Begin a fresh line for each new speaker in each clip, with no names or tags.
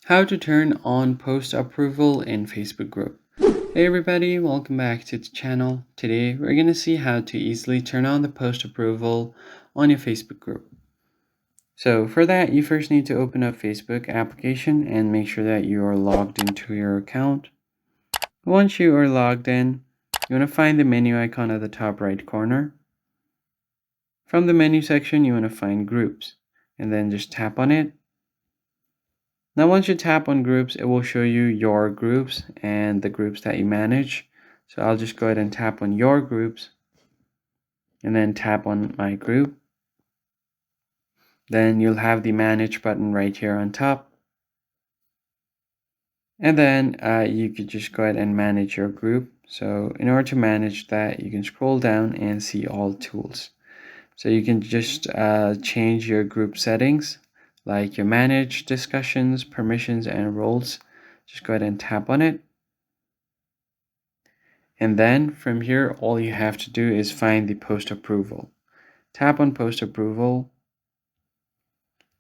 How to turn on post approval in Facebook group. Hey everybody, welcome back to the channel. Today we're going to see how to easily turn on the post approval on your Facebook group. So for that, you first need to open up Facebook application and make sure that you are logged into your account. Once you are logged in, you want to find the menu icon at the top right corner. From the menu section, you want to find groups and then just tap on it. Now once you tap on groups, it will show you your groups and the groups that you manage. So I'll just go ahead and tap on your groups and then tap on my group. Then you'll have the manage button right here on top. And then you could just go ahead and manage your group. So in order to manage that, you can scroll down and see all tools. So you can just change your group settings, like your manage, discussions, permissions, and roles. Just go ahead and tap on it. And then from here, all you have to do is find the post approval. Tap on post approval.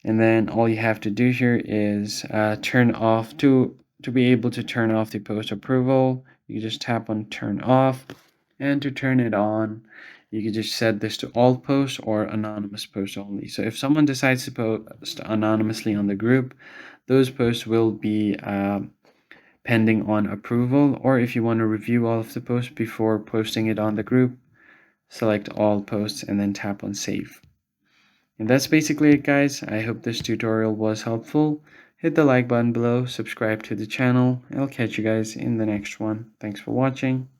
And then all you have to do here is turn off to be able to turn off the post approval. You just tap on turn off, and to turn it on, you can just set this to all posts or anonymous posts only. So if someone decides to post anonymously on the group, those posts will be pending on approval, or if you want to review all of the posts before posting it on the group, select all posts and then tap on save. And that's basically it, guys. I hope this tutorial was helpful. Hit the like button below, subscribe to the channel, and I'll catch you guys in the next one. Thanks for watching.